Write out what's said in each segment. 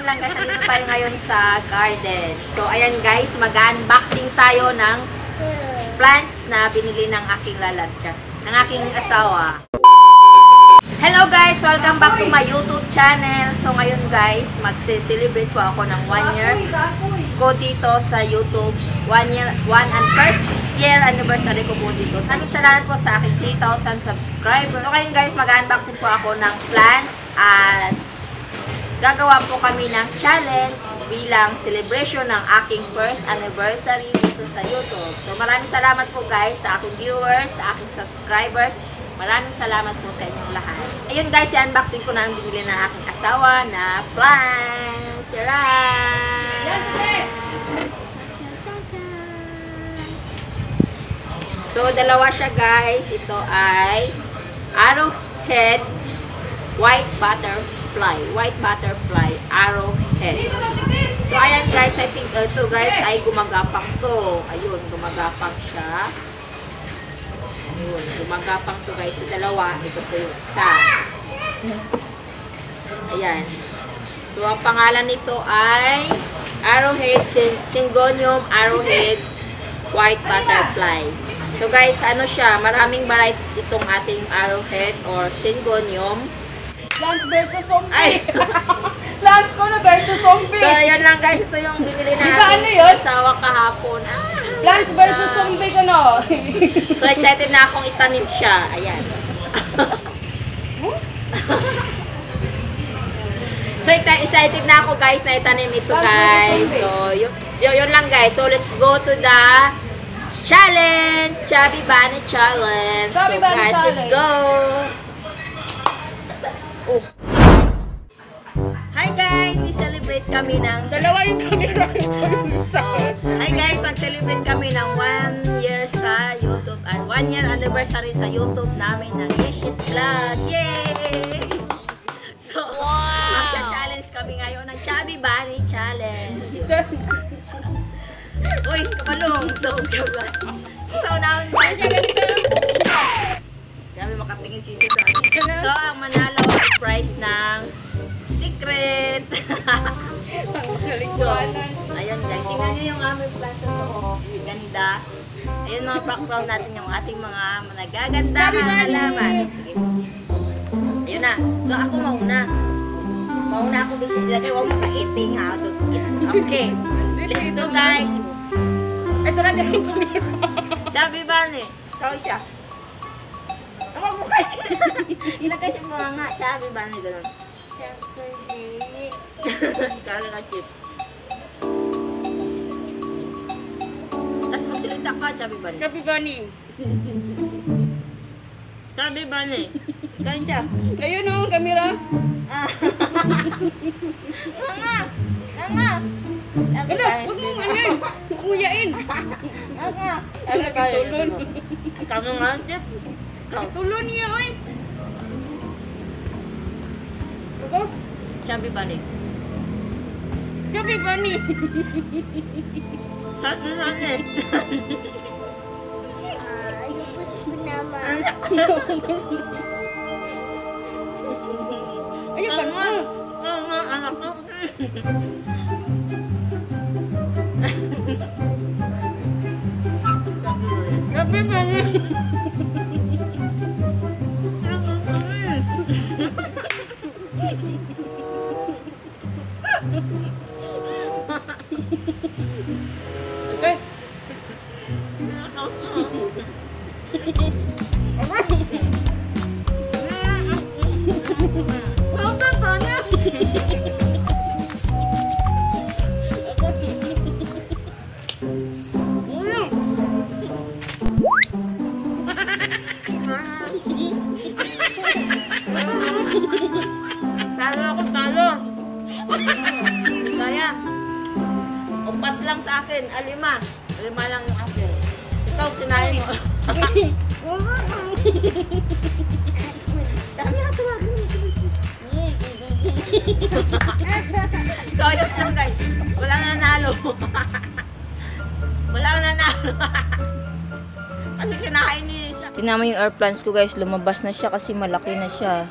lang guys, nandito tayo ngayon sa garden. So ayan guys, mag-unboxing tayo ng plants na binili ng aking lalabcha, ng aking asawa. Hello guys! Welcome back to my YouTube channel. So ngayon guys, magse-celebrate po ako ng 1 year ko dito sa YouTube. 1 and first year anniversary ko po dito. Salamat po sa aking 3,000 subscribers. So ngayon guys, mag-unboxing po ako ng plants at gagawa po kami ng challenge bilang celebration ng aking first anniversary dito sa YouTube. So maraming salamat po guys sa aking viewers, sa aking subscribers. Maraming salamat po sa inyong lahat. Ayun guys, i-unboxing ko na ang binili ng aking asawa na plant. Charan! So, dalawa siya guys. Ito ay arrowhead white butterfly. White butterfly arrowhead. So, ayan guys, I think ito guys ay gumagapang to. Ayun, gumagapang siya. Ayun, gumagapang to guys. So, dalawa. Ito po yung isa. Ayan. So, ang pangalan nito ay arrowhead, syngonium arrowhead white butterfly. So, guys, ano siya? Maraming varieties itong ating arrowhead or syngonium. Lance versus zombie. Lance ko na versus zombie. So, ayan lang guys. Ito yung binili na ating asawa kahapon. Lance versus zombie ko na. So, excited na akong itanim siya. Ayan. So, excited na ako guys na itanim ito guys. So, yun lang guys. So, let's go to the challenge. Chubby Bunny Challenge. So, guys, let's go. Oh. Hi guys! We celebrate kami ng... Dalawa yung camera. Hi guys! Mag-celebrate kami ng 1 year sa YouTube at 1 year anniversary sa YouTube namin ng Yeshi's Vlog. Yay! So, mag-challenge kami ngayon ng Chubby Bunny Challenge. Uy! Kamalong! So, unahan guys. Grabe makatingin sisi sa akin. So, ang manalo ay prize ng secret. So, ayun guys, tingnan nyo yung aming plaza to. Ganda. Ayun mga background natin yung ating mga nagaganda na halaman. Sige. Ayun na. So, ako mauna. Mauna ako gusto ilagay. Huwag mo kaiting ha. Okay. Let's go guys. Ito na din yung camera. Chubby Bunny. Tawag siya. Huwag mo kaiting. Ilagay siya mga nga. Chubby Bunny. Ganun. Kala ka chip. Tapos magsilita ka, Chubby Bunny. Chubby Bunny. Chubby Bunny. Kain siya. Ayun o, camera. Nga! Nga! Wala, huwag mong ano yun. Umuyain. Nga! Ano ka tulon? Kamu nga, chip. Tulon niya, oy. Ito? Chubby Bunny. Chubby Bunny. Sakit. Lupos ko naman. Ayun ba mo? Oo nga, anak ko. Chubby Bunny. Okay. Talo ako, talo. Kaya. Upat lang sa akin. Lima. Lima lang yung akin. Ikaw, sinahin mo. Dami na tuwagin. So, ayos lang guys. Wala na nanalo. Wala na nanalo. Kasi kinain niya siya. Tingnan mo yung air plants ko guys. Lumabas na siya kasi malaki na siya.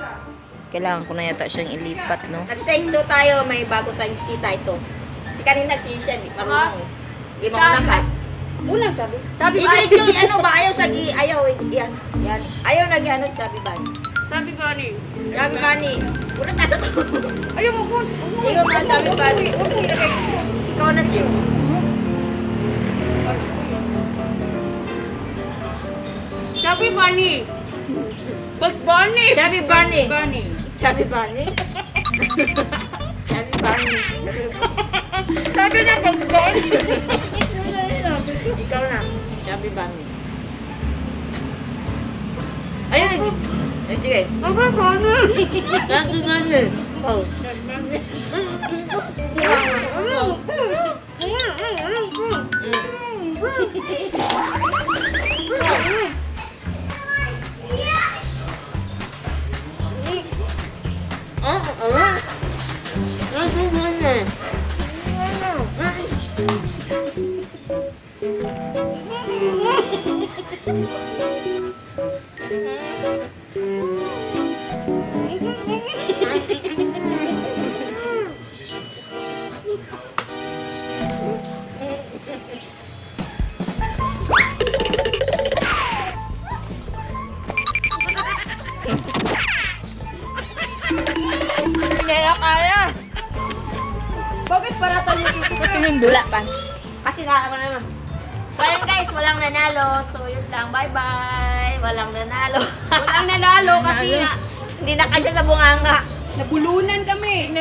Kailangan ko na yata siyang ilipat, no? Nag-take 2 tayo. May bago tayong bisita ito. Kasi kanina si siya, di marunong eh. Hindi mo unahan. Unang sabi. Sabi ba? Yung ano ba? Ayaw sa ayaw eh. Yan. Yan. Ayaw nag-ano, sabi ba? Sabi ko ni. Sabi ba ni? Ulat na sa Ayaw mo ko. Ikaw na, sabi ba ni? Ikaw na, Jim. Sabi Bunny. Pag Bunny. Sabi ba ni? Bunny. Sabi ba ni? Sabi ba ni? Sabi na pag Bunny. Ikaw na. Sabi ba ni? Ayun, sige. Sabi Bunny. Sabi ba ni? Oh. Bakit para tayo dito? Pinindula pa. Kasi na ako naman. So ayun guys, walang nanalo. So yun lang, bye-bye. Walang nanalo. Walang nanalo kasi Hindi na kayo sa bunganga. nabulunan kami.